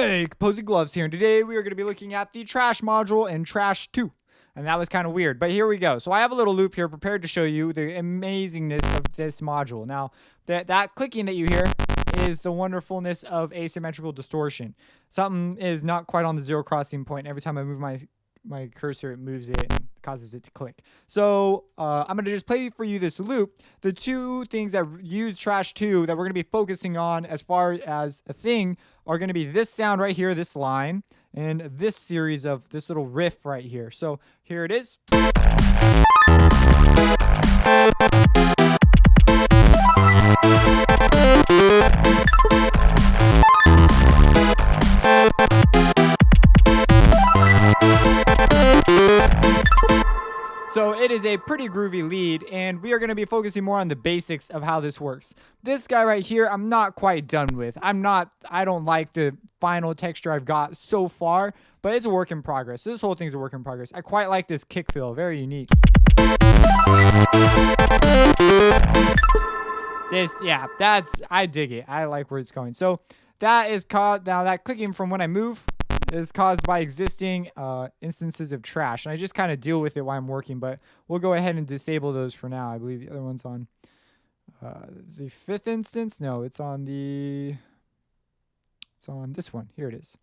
Hey, Composing Gloves here, and today we are going to be looking at the trash module in Trash 2. And that was kind of weird, but here we go. So I have a little loop here prepared to show you the amazingness of this module. Now, that clicking that you hear is the wonderfulness of asymmetrical distortion. Something is not quite on the zero crossing point. Every time I move my cursor, it moves it and causes it to click. So I'm going to just play for you this loop. The two things that use Trash 2 that we're going to be focusing on as far as a thing are going to be this sound right here, this line, and this series of this little riff right here. So here it is. So it is a pretty groovy lead, and we are going to be focusing more on the basics of how this works. This guy right here, I'm not quite done with. I don't like the final texture I've got so far, but it's a work in progress. So this whole thing's a work in progress. I quite like this kick fill, very unique. I dig it. I like where it's going. So that is called, now that clicking from when I move is caused by existing instances of trash, and I just kind of deal with it while I'm working, but we'll go ahead and disable those for now. I believe the other one's on the fifth instance. No, it's on this one. Here it is.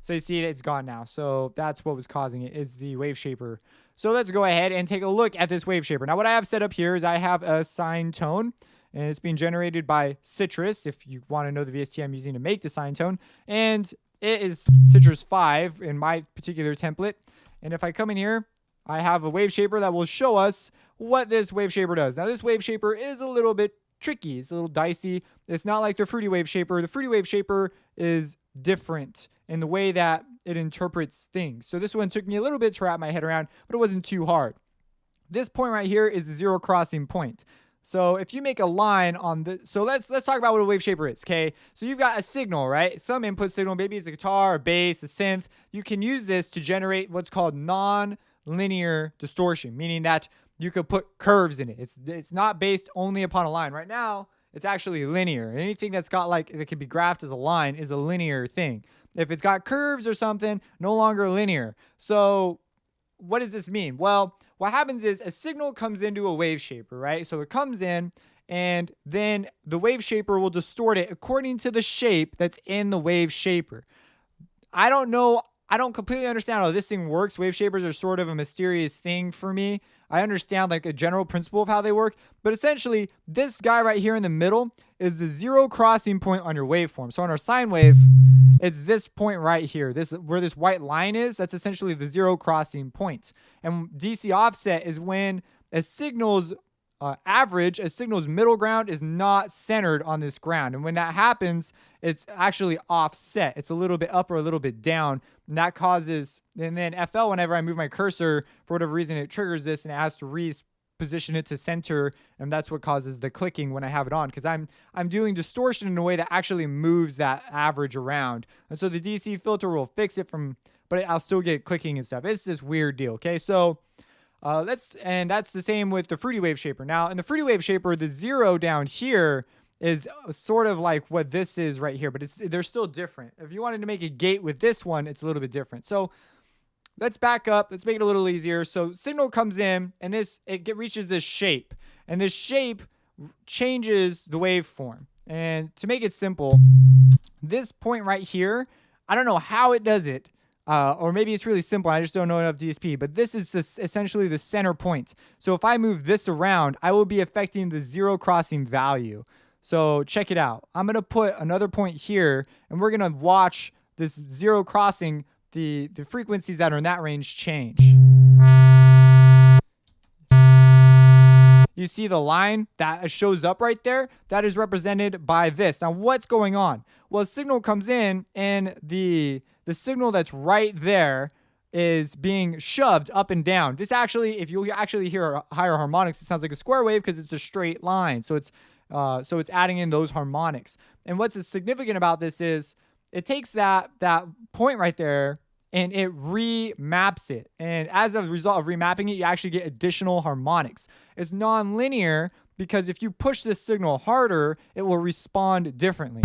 So you see it's gone now. So that's what was causing it, is the Waveshaper. So let's go ahead and take a look at this Waveshaper. Now what I have set up here is I have a sine tone, and it's being generated by Citrus, if you want to know the VST I'm using to make the sine tone, and it is Citrus 5 in my particular template. And if I come in here, I have a Waveshaper that will show us what this Waveshaper does. Now, this Waveshaper is a little bit tricky. It's a little dicey. It's not like the Fruity Waveshaper. The Fruity Waveshaper is different in the way that it interprets things. So this one took me a little bit to wrap my head around, but it wasn't too hard. This point right here is the zero crossing point. So if you make a line on the, so let's talk about what a Waveshaper is, okay? So you've got a signal, right? Some input signal, maybe it's a guitar, a bass, a synth. You can use this to generate what's called non-linear distortion, meaning that you could put curves in it. It's not based only upon a line. Right now, it's actually linear. Anything that's got like, that can be graphed as a line is a linear thing. If it's got curves or something, no longer linear. So what does this mean? Well, what happens is a signal comes into a Waveshaper, right? So it comes in, and then the Waveshaper will distort it according to the shape that's in the Waveshaper. I don't know. I don't completely understand how this thing works. Waveshapers are sort of a mysterious thing for me. I understand like a general principle of how they work, but essentially this guy right here in the middle is the zero crossing point on your waveform. So on our sine wave, it's this point right here. This where this white line is, that's essentially the zero crossing point. And DC offset is when a signal's average, a signal's middle ground is not centered on this ground. And when that happens, it's actually offset. It's a little bit up or a little bit down. And that causes, and then FL, whenever I move my cursor, for whatever reason, it triggers this and it has to reposition it to center. And that's what causes the clicking when I have it on, because I'm doing distortion in a way that actually moves that average around. And so the DC filter will fix it but I'll still get clicking and stuff. It's this weird deal. Okay. So and that's the same with the Fruity Waveshaper. Now, in the Fruity Waveshaper, the zero down here is sort of like what this is right here, but they're still different. If you wanted to make a gate with this one, it's a little bit different. So let's back up. Let's make it a little easier. So signal comes in, and it reaches this shape, and this shape changes the waveform. And to make it simple, this point right here, I don't know how it does it. Or maybe it's really simple. I just don't know enough DSP, but this is essentially the center point. So if I move this around, I will be affecting the zero crossing value. So check it out. I'm going to put another point here, and we're going to watch this zero crossing, the frequencies that are in that range change. You see the line that shows up right there? That is represented by this. Now, what's going on? Well, a signal comes in, and the signal that's right there is being shoved up and down. This actually, if you actually hear higher harmonics, it sounds like a square wave because it's a straight line. So it's adding in those harmonics. And what's significant about this is it takes that point right there and it remaps it. And as a result of remapping it, you actually get additional harmonics. It's non-linear because if you push this signal harder, it will respond differently.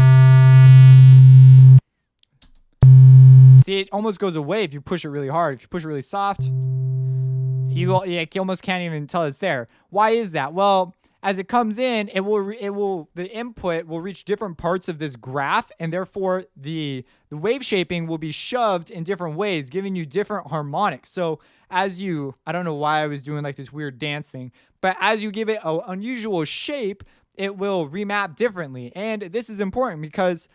See, it almost goes away if you push it really hard. If you push it really soft, you almost can't even tell it's there. Why is that? Well, as it comes in, the input will reach different parts of this graph, and therefore the wave shaping will be shoved in different ways, giving you different harmonics. So I don't know why I was doing like this weird dance thing, but as you give it an unusual shape, it will remap differently. And this is important because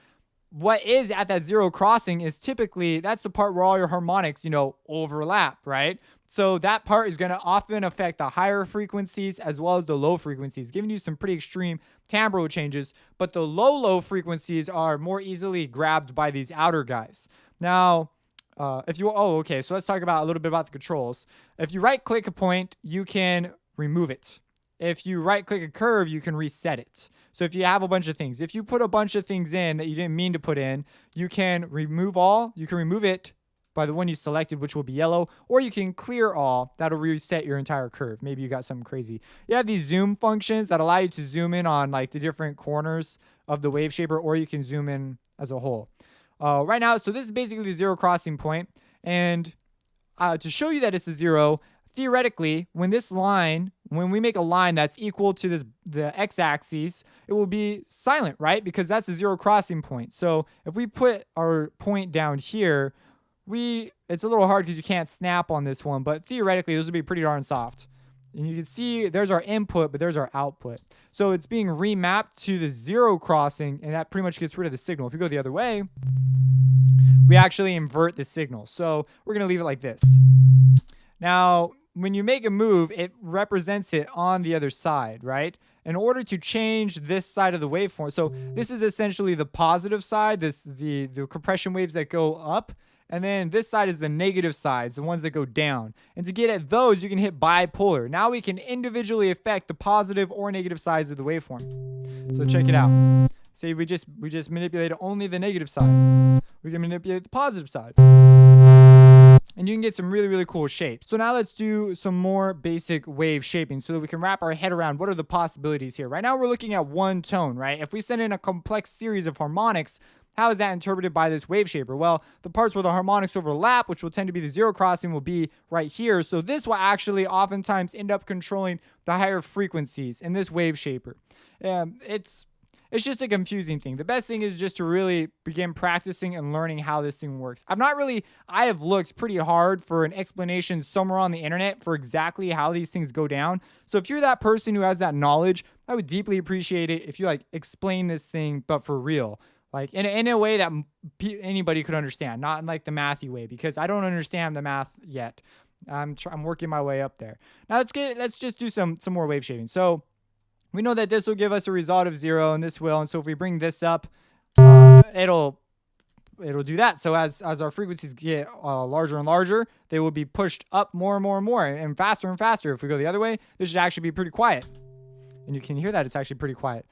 what is at that zero crossing is typically, that's the part where all your harmonics, overlap, right? So that part is going to often affect the higher frequencies as well as the low frequencies, giving you some pretty extreme timbral changes. But the low frequencies are more easily grabbed by these outer guys. Now, so let's talk about a little bit about the controls. If you right click a point, you can remove it. If you right click a curve, you can reset it. So if you have a bunch of things, if you put a bunch of things in that you didn't mean to put in, you can remove it by the one you selected, which will be yellow, or you can clear all. That'll reset your entire curve. Maybe you got something crazy. You have these zoom functions that allow you to zoom in on like the different corners of the Waveshaper, or you can zoom in as a whole. Right now, so this is basically the zero crossing point. And to show you that it's a zero, theoretically, when we make a line that's equal to the x-axis, it will be silent, right? Because that's the zero crossing point. So if we put our point down here, it's a little hard because you can't snap on this one, but theoretically, this would be pretty darn soft. And you can see there's our input, but there's our output. So it's being remapped to the zero crossing, and that pretty much gets rid of the signal. If you go the other way, we actually invert the signal. So we're going to leave it like this. Now, when you make a move, it represents it on the other side, right? In order to change this side of the waveform, so this is essentially the positive side, the compression waves that go up, and then this side is the negative sides, the ones that go down. And to get at those, you can hit bipolar. Now we can individually affect the positive or negative sides of the waveform. So check it out. See, we just manipulated only the negative side. We can manipulate the positive side. And you can get some really, really cool shapes. So now let's do some more basic wave shaping so that we can wrap our head around what are the possibilities here. Right now we're looking at one tone, right? If we send in a complex series of harmonics, how is that interpreted by this Waveshaper? Well, the parts where the harmonics overlap, which will tend to be the zero crossing, will be right here. So this will actually oftentimes end up controlling the higher frequencies in this Waveshaper. It's just a confusing thing. The best thing is just to really begin practicing and learning how this thing works. I have looked pretty hard for an explanation somewhere on the internet for exactly how these things go down. So if you're that person who has that knowledge, I would deeply appreciate it if you explain this thing, but for real. Like in a way that anybody could understand, not in like the mathy way, because I don't understand the math yet. I'm working my way up there. Now let's just do some more wave shaping. So we know that this will give us a result of 0, and this will. And so if we bring this up, it'll do that. So as our frequencies get larger and larger, they will be pushed up more and more and more, and faster and faster. If we go the other way, this should actually be pretty quiet. And you can hear that it's actually pretty quiet.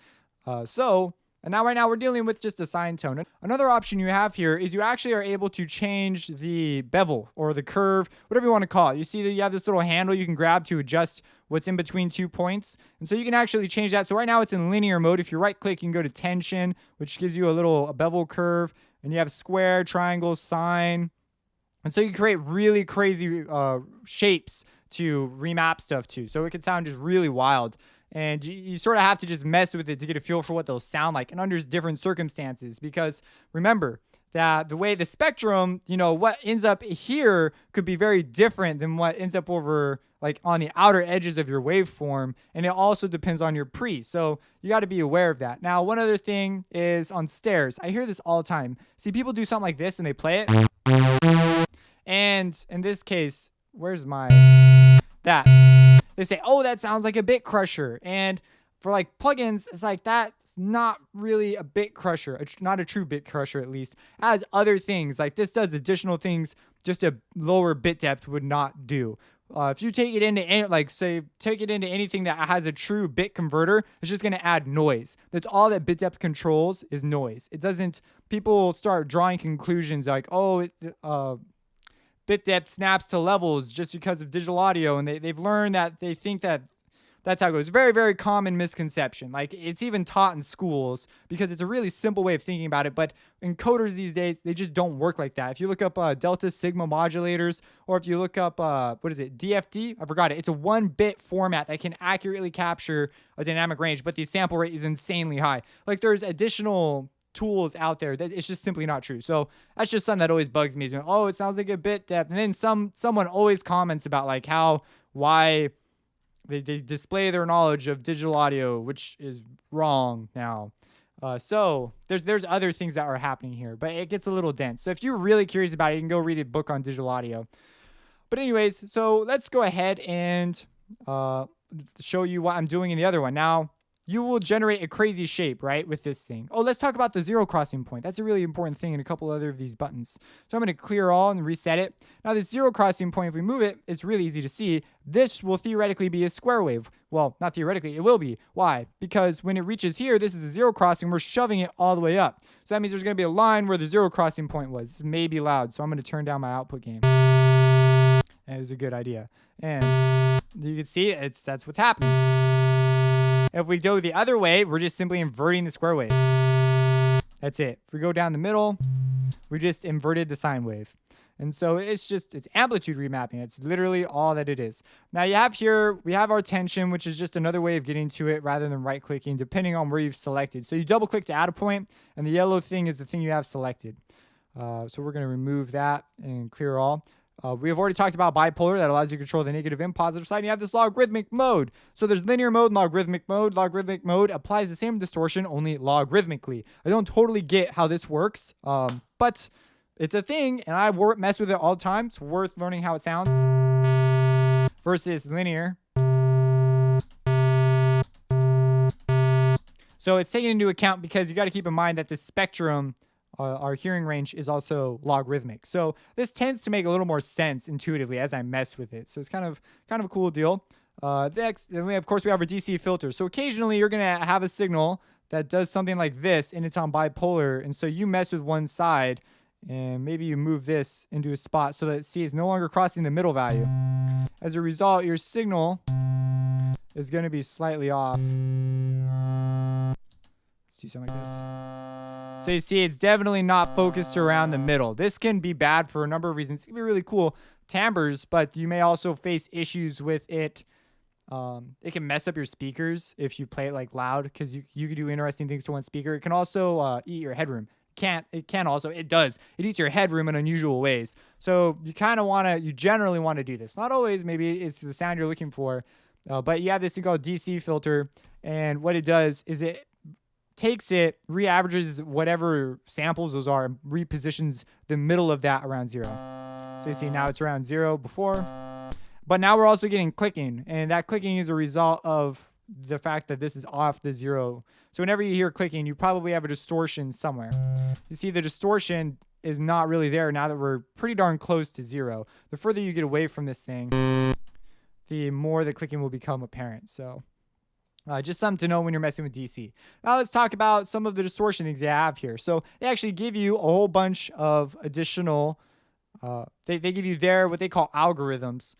And now right now we're dealing with just a sine tone. Another option you have here is you actually are able to change the bevel or the curve, whatever you want to call it. You see that you have this little handle you can grab to adjust what's in between 2 points. And so you can actually change that. So right now it's in linear mode. If you right click, you can go to tension, which gives you a bevel curve. And you have square, triangle, sine. And so you can create really crazy shapes to remap stuff to. So it can sound just really wild. And you sort of have to just mess with it to get a feel for what they'll sound like and under different circumstances. Because remember that the way the spectrum, what ends up here could be very different than what ends up over like on the outer edges of your waveform. And it also depends on your pre. So you got to be aware of that. Now, one other thing is on stairs. I hear this all the time. See, people do something like this and they play it. And in this case, where's that? They say, oh, that sounds like a bit crusher. And for like plugins, it's like that's not really a bit crusher, not a true bit crusher at least. It has other things like this does additional things just a lower bit depth would not do. If you take it into anything that has a true bit converter, it's just going to add noise. That's all that bit depth controls is noise. It doesn't. People start drawing conclusions like, oh, bit depth snaps to levels just because of digital audio, and they've learned that they think that That's how it goes. Very, very common misconception. Like, it's even taught in schools because it's a really simple way of thinking about it. But encoders these days, they just don't work like that. If you look up delta sigma modulators, or if you look up, what is it, DFD? I forgot it. It's a 1-bit format that can accurately capture a dynamic range, but the sample rate is insanely high. Like, there's additional tools out there that it's just simply not true. So that's just something that always bugs me. Is, oh, it sounds like a bit depth. And then someone always comments about like why they display their knowledge of digital audio, which is wrong now. So there's other things that are happening here, but it gets a little dense. So if you're really curious about it, you can go read a book on digital audio. But anyways, so let's go ahead and show you what I'm doing in the other one. Now, you will generate a crazy shape, right, with this thing. Oh, let's talk about the zero crossing point. That's a really important thing in a couple other of these buttons. So I'm going to clear all and reset it. Now, this zero crossing point, if we move it, it's really easy to see. This will theoretically be a square wave. Well, not theoretically, it will be. Why? Because when it reaches here, this is a zero crossing. We're shoving it all the way up. So that means there's going to be a line where the zero crossing point was. This may be loud, so I'm going to turn down my output gain. And it was a good idea. And you can see that's what's happening. If we go the other way, we're just simply inverting the square wave. That's it. If we go down the middle, we just inverted the sine wave. And so it's amplitude remapping. It's literally all that it is. Now you have here, we have our tension, which is just another way of getting to it rather than right clicking, depending on where you've selected. So you double click to add a point, and the yellow thing is the thing you have selected. So we're going to remove that and clear all. We have already talked about bipolar that allows you to control the negative and positive side. And you have this logarithmic mode. So there's linear mode and logarithmic mode. Logarithmic mode applies the same distortion, only logarithmically. I don't totally get how this works, but it's a thing, and I mess with it all the time. It's worth learning how it sounds versus linear. So it's taken into account because you got to keep in mind that the spectrum, our hearing range, is also logarithmic. So this tends to make a little more sense intuitively as I mess with it. So it's kind of a cool deal. Next, then of course we have our DC filter. So occasionally you're going to have a signal that does something like this, and it's on bipolar. And so you mess with one side, and maybe you move this into a spot so that C is no longer crossing the middle value. As a result, your signal is going to be slightly off. Let's do something like this. So you see, it's definitely not focused around the middle. This can be bad for a number of reasons. It can be really cool timbres, but you may also face issues with it. It can mess up your speakers if you play it like loud, because you can do interesting things to one speaker. It can also eat your headroom. It does. It eats your headroom in unusual ways. So you generally want to do this. Not always, maybe it's the sound you're looking for. But you have this thing called DC filter, and what it does is it takes it, re-averages whatever samples those are, and repositions the middle of that around 0. So you see now it's around 0 before. But now we're also getting clicking, and that clicking is a result of the fact that this is off the 0. So whenever you hear clicking, you probably have a distortion somewhere. You see the distortion is not really there now that we're pretty darn close to 0. The further you get away from this thing, the more the clicking will become apparent. So just something to know when you're messing with DC. Now let's talk about some of the distortion things they have here. So they actually give you a whole bunch of additional, they give you what they call algorithms.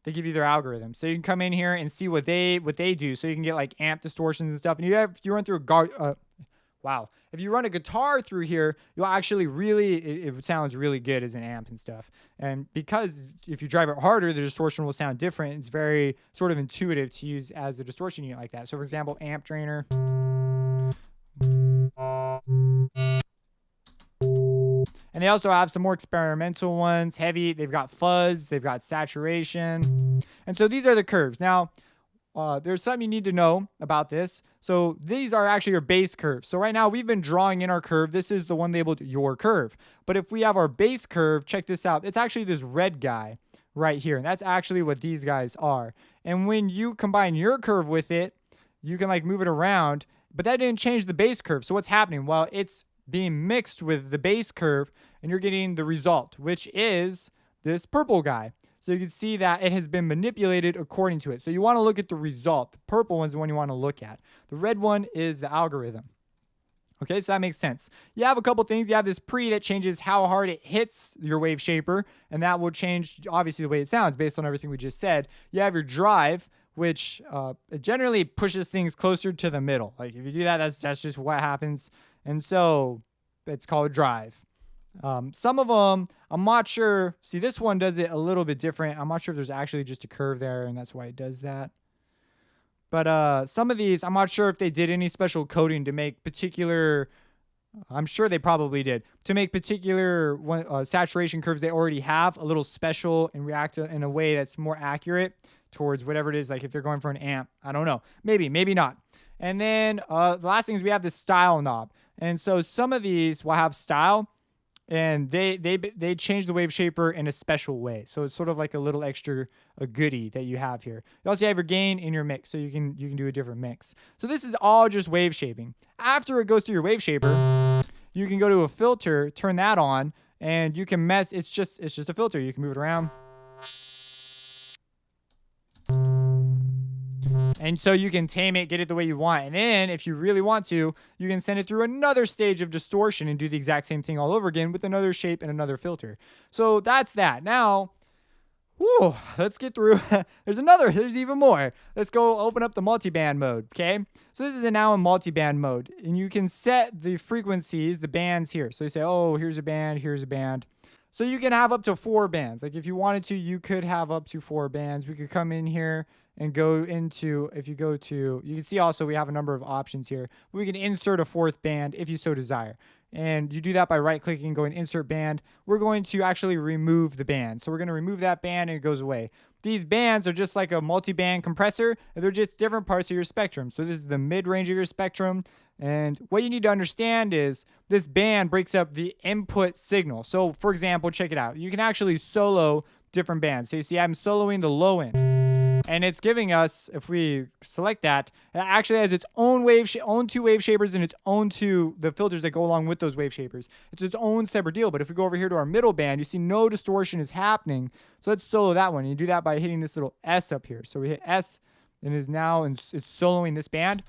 They give you their algorithms. So you can come in here and see what they do. So you can get like amp distortions and stuff. And if you run through if you run a guitar through here, you'll actually it sounds really good as an amp and stuff. And because if you drive it harder, the distortion will sound different. It's very sort of intuitive to use as a distortion unit like that. So for example, amp drainer. And they also have some more experimental ones, heavy. They've got fuzz, they've got saturation. And so these are the curves. Now, there's something you need to know about this. So these are actually your base curves. So right now we've been drawing in our curve. This is the one labeled your curve. But if we have our base curve, check this out. It's actually this red guy right here. And that's actually what these guys are. And when you combine your curve with it, you can like move it around. But that didn't change the base curve. So what's happening? Well, it's being mixed with the base curve, and you're getting the result, which is this purple guy. So you can see that it has been manipulated according to it. So you want to look at the result. The purple one's the one you want to look at. The red one is the algorithm. Okay, so that makes sense. You have a couple things. You have this pre that changes how hard it hits your Waveshaper, and that will change, obviously, the way it sounds based on everything we just said. You have your drive, which it generally pushes things closer to the middle. Like if you do that, that's just what happens. And so it's called drive. Some of them, I'm not sure. See, this one does it a little bit different. I'm not sure if there's actually just a curve there, and that's why it does that. But some of these, I'm not sure if they did any special coding to make particular. I'm sure they probably did to make particular saturation curves they already have a little special and react in a way that's more accurate towards whatever it is. Like if they're going for an amp, I don't know, maybe not. And then the last thing is we have the style knob. And so some of these will have style, and they change the Waveshaper in a special way. So it's sort of like a little extra goodie that you have here. You also have your gain in your mix, so you can do a different mix. So this is all just wave shaping. After it goes through your Waveshaper, you can go to a filter, turn that on, and you can mess. It's just a filter. You can move it around. And so you can tame it, get it the way you want. And then if you really want to, you can send it through another stage of distortion and do the exact same thing all over again with another shape and another filter. So that's that. Now, let's get through. There's even more. Let's go open up the multiband mode, okay? So this is now in multiband mode. And you can set the frequencies, the bands here. So you say, oh, here's a band, here's a band. So you can have up to 4 bands. Like if you wanted to, you could have up to 4 bands. We could come in here and go into, if you go to, you can see also we have a number of options here. We can insert a 4th band if you so desire. And you do that by right-clicking, going insert band. We're going to actually remove the band. So we're going to remove that band and it goes away. These bands are just like a multi-band compressor. They're just different parts of your spectrum. So this is the mid-range of your spectrum. And what you need to understand is this band breaks up the input signal. So for example, check it out. You can actually solo different bands. So you see I'm soloing the low end. And it's giving us, if we select that, it actually has its own own 2 Waveshapers and its own 2 the filters that go along with those Waveshapers. It's its own separate deal. But if we go over here to our middle band, you see no distortion is happening. So let's solo that one. And you do that by hitting this little S up here. So we hit S, and it's soloing this band.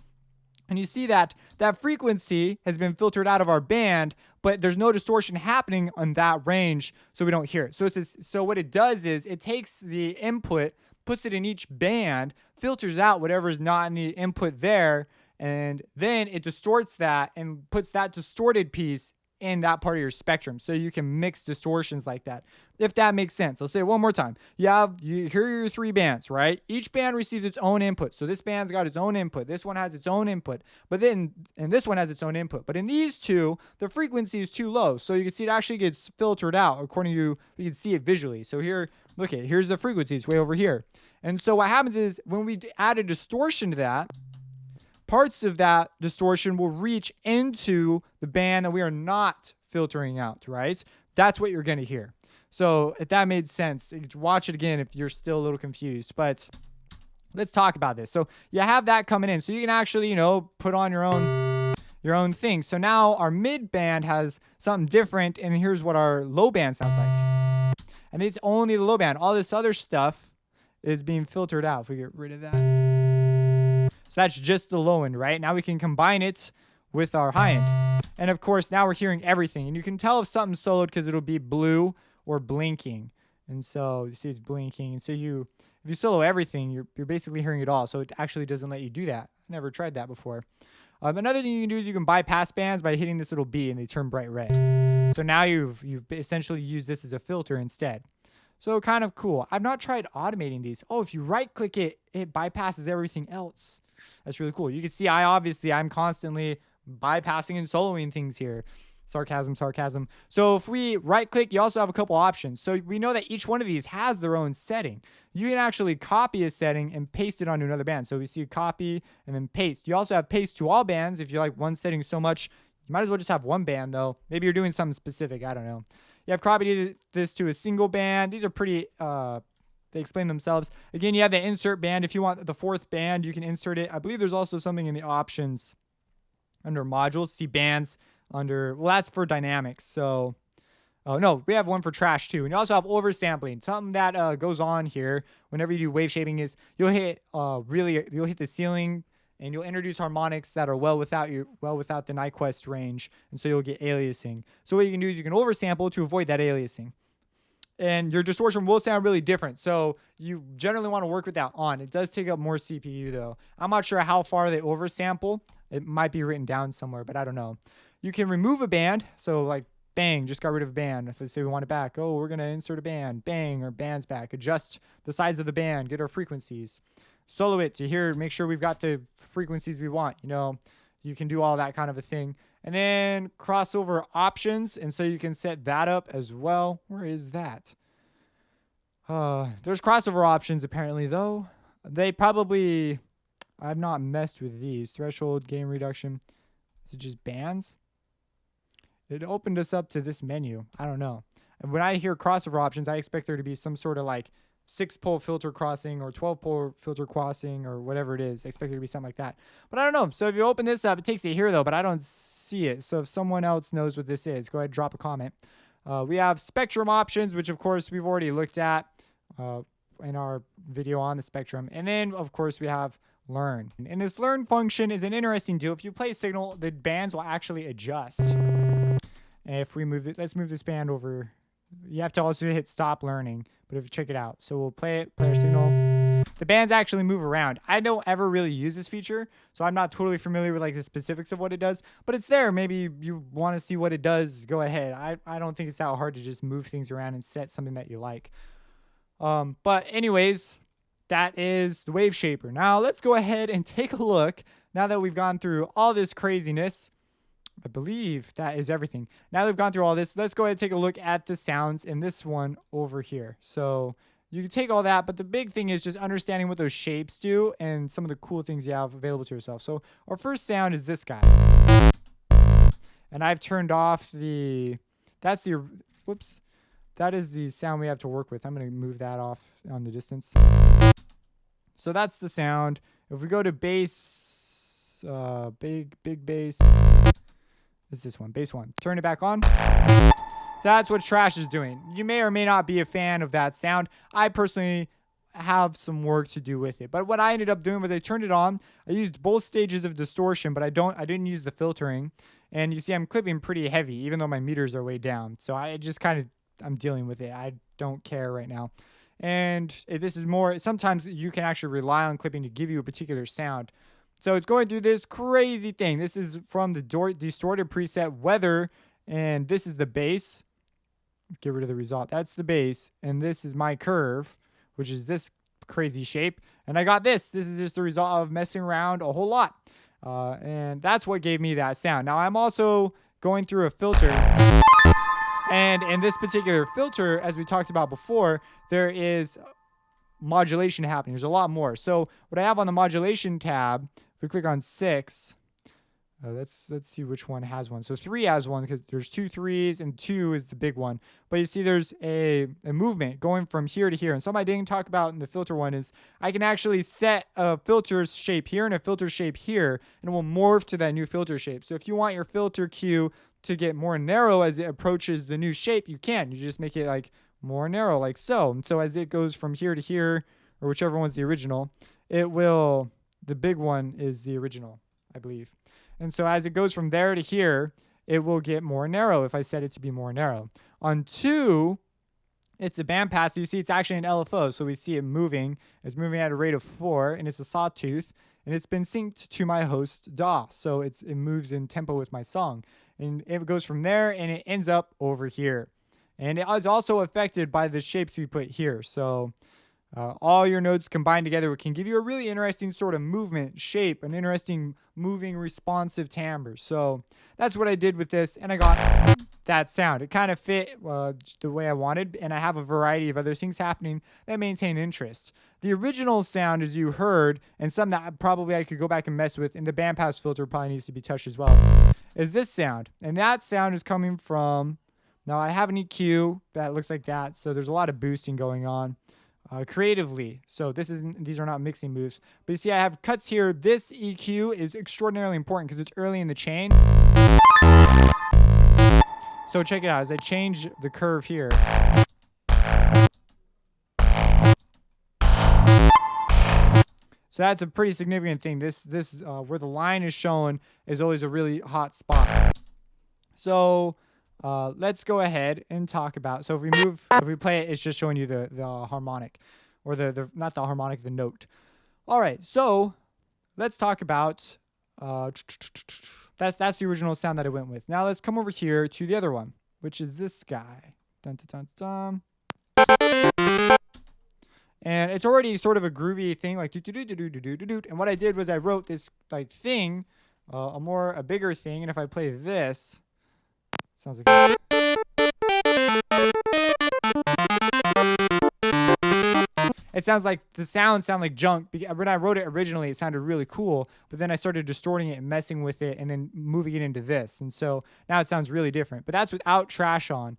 And you see that frequency has been filtered out of our band, but there's no distortion happening on that range, so we don't hear it. So what it does is it takes the input, puts it in each band, filters out whatever is not in the input there, and then it distorts that and puts that distorted piece in that part of your spectrum. So you can mix distortions like that, if that makes sense. I'll say it one more time. Here are your 3 bands, right? Each band receives its own input. So this band's got its own input. This one has its own input. And this one has its own input. But in these 2, the frequency is too low. So you can see it actually gets filtered out according to, you can see it visually. So here, look at, here's the frequency. It's way over here. And so what happens is when we add a distortion to that, parts of that distortion will reach into the band that we are not filtering out, right? That's what you're going to hear. So if that made sense, watch it again if you're still a little confused. But let's talk about this. So you have that coming in. So you can actually, put on your own thing. So now our mid band has something different, and here's what our low band sounds like. And it's only the low band. All this other stuff is being filtered out if we get rid of that. So that's just the low end, right? Now we can combine it with our high end. And of course, now we're hearing everything. And you can tell if something's soloed because it'll be blue or blinking. And so you see it's blinking. And so if you solo everything, you're basically hearing it all. So it actually doesn't let you do that. I never tried that before. Another thing you can do is you can bypass bands by hitting this little B and they turn bright red. So now you've essentially used this as a filter instead. So kind of cool. I've not tried automating these. Oh, if you right click it, it bypasses everything else. That's really cool. You can see I'm constantly bypassing and soloing things here. Sarcasm. So if we right click, you also have a couple options. So we know that each one of these has their own setting. You can actually copy a setting and paste it onto another band. So we see copy and then paste. You also have paste to all bands. If you like one setting so much, you might as well just have one band though. Maybe you're doing something specific. I don't know. You have copied this to a single band. These are pretty, they explain themselves. Again, you have the insert band. If you want the 4th band, you can insert it. I believe there's also something in the options under modules. See bands under, well, that's for dynamics. So, oh no, we have one for trash too. And you also have oversampling. Something that goes on here whenever you do wave shaping is you'll hit the ceiling and you'll introduce harmonics that are well without the Nyquist range, and so you'll get aliasing. So what you can do is you can oversample to avoid that aliasing. and your distortion will sound really different. So you generally want to work with that on. It does take up more CPU though. I'm not sure how far they oversample. It might be written down somewhere, but I don't know. You can remove a band. So like bang, just got rid of a band. If we say we want it back, oh, we're going to insert a band. Bang, our band's back. Adjust the size of the band, get our frequencies. Solo it to hear, make sure we've got the frequencies we want. You know, you can do all that kind of a thing. And then crossover options. And so you can set that up as well. Where is that? There's crossover options apparently though. They probably, I've not messed with these. Threshold, gain reduction. Is it just bands? It opened us up to this menu. I don't know. And when I hear crossover options, I expect there to be some sort of like 6-pole filter crossing or 12-pole filter crossing or whatever it is. I expect it to be something like that. But I don't know. So if you open this up, it takes you here though, but I don't see it. So if someone else knows what this is, go ahead and drop a comment. We have spectrum options, which of course we've already looked at in our video on the spectrum. And then of course we have learn. And this learn function is an interesting deal. If you play a signal, the bands will actually adjust. And if we move it, let's move this band over. You have to also hit stop learning, but if you check it out. So we'll play it, play our signal. The bands actually move around. I don't ever really use this feature, so I'm not totally familiar with like the specifics of what it does, but it's there. Maybe you want to see what it does, go ahead. I don't think it's that hard to just move things around and set something that you like. But anyways, that is the Waveshaper. Now let's go ahead and take a look. Now that we've gone through all this craziness, I believe that is everything. Now that we've gone through all this, let's go ahead and take a look at the sounds in this one over here. So you can take all that, but the big thing is just understanding what those shapes do and some of the cool things you have available to yourself. So our first sound is this guy. And I've turned off the, whoops. That is the sound we have to work with. I'm going to move that off on the distance. So that's the sound. If we go to bass, big bass, is this one, bass 1. Turn it back on. That's what trash is doing. You may or may not be a fan of that sound. I personally have some work to do with it. But what I ended up doing was I turned it on. I used both stages of distortion, but I didn't use the filtering. And you see I'm clipping pretty heavy, even though my meters are way down. So I just I'm dealing with it. I don't care right now. And this is more, sometimes you can actually rely on clipping to give you a particular sound. So it's going through this crazy thing. This is from the distorted preset weather, and this is the bass. Get rid of the result. That's the bass, and this is my curve, which is this crazy shape. And I got this. This is just the result of messing around a whole lot. And that's what gave me that sound. Now I'm also going through a filter. And in this particular filter, as we talked about before, there is modulation happening. There's a lot more. So what I have on the modulation tab, if we click on 6, let's see which one has one. So 3 has one because there's 2 3s and 2 is the big one. But you see there's a movement going from here to here. And something I didn't talk about in the filter one is I can actually set a filter shape here and a filter shape here, and it will morph to that new filter shape. So if you want your filter cue to get more narrow as it approaches the new shape, you can. You just make it like more narrow like so. And so as it goes from here to here, or whichever one's the original, the big one is the original, I believe. And so as it goes from there to here, it will get more narrow if I set it to be more narrow. On 2, it's a bandpass. So you see it's actually an LFO. So we see it moving. It's moving at a rate of 4, and it's a sawtooth, and it's been synced to my host DAW. So it moves in tempo with my song. And it goes from there, and it ends up over here. And it is also affected by the shapes we put here. So all your notes combined together can give you a really interesting sort of movement, shape, an interesting moving responsive timbre. So that's what I did with this, and I got that sound. It kind of fit the way I wanted, and I have a variety of other things happening that maintain interest. The original sound, as you heard, and some that probably I could go back and mess with, and the bandpass filter probably needs to be touched as well, is this sound. And that sound is coming from, now I have an EQ that looks like that, so there's a lot of boosting going on. Creatively. So these are not mixing moves. But you see I have cuts here. This EQ is extraordinarily important because it's early in the chain. So check it out as I change the curve here. So that's a pretty significant thing. This where the line is shown is always a really hot spot. So let's go ahead and talk about. So if we play it, it's just showing you the harmonic, or the not the harmonic, the note. All right, so let's talk about. That's the original sound that I went with. Now let's come over here to the other one, which is this guy. Dun, dun, dun, dun. And it's already sort of a groovy thing, like do do do do do do do do. And what I did was I wrote this like thing, a bigger thing. And if I play this, sounds like this. It sounds like the sounds sound like junk. When I wrote it originally, it sounded really cool, but then I started distorting it and messing with it and then moving it into this. And so now it sounds really different, but that's without trash on.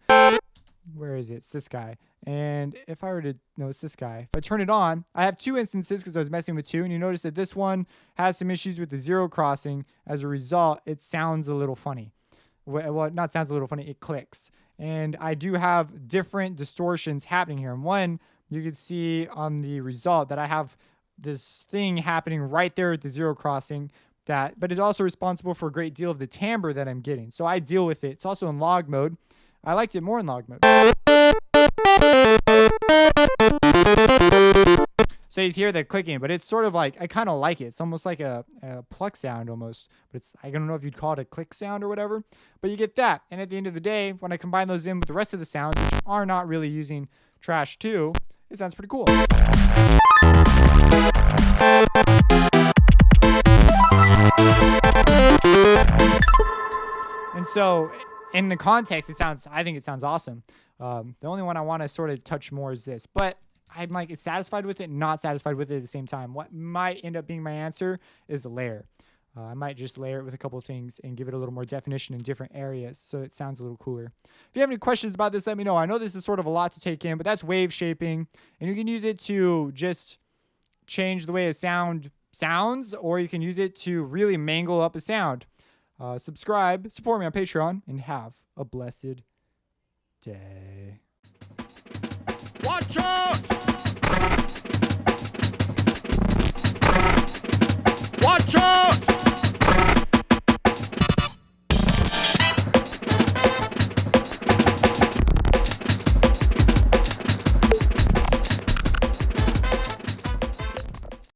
Where is it? It's this guy. And if I were to, no, it's this guy. If I turn it on, I have two instances because I was messing with two, and you notice that this one has some issues with the zero crossing. As a result, it sounds a little funny. Well, not sounds a little funny, it clicks. And I do have different distortions happening here. And one, you can see on the result that I have this thing happening right there at the zero crossing, but it's also responsible for a great deal of the timbre that I'm getting. So I deal with it. It's also in log mode. I liked it more in log mode. So you hear the clicking, but it's sort of like, I kind of like it. It's almost like a pluck sound almost, but I don't know if you'd call it a click sound or whatever, but you get that. And at the end of the day, when I combine those in with the rest of the sounds, which are not really using trash too, it sounds pretty cool. And so in the context, I think it sounds awesome. The only one I want to sort of touch more is this, but I'm like satisfied with it, not satisfied with it at the same time. What might end up being my answer is the layer. I might just layer it with a couple of things and give it a little more definition in different areas so it sounds a little cooler. If you have any questions about this, let me know. I know this is sort of a lot to take in, but that's wave shaping, and you can use it to just change the way a sound sounds, or you can use it to really mangle up a sound. Subscribe, support me on Patreon, and have a blessed day. Watch out!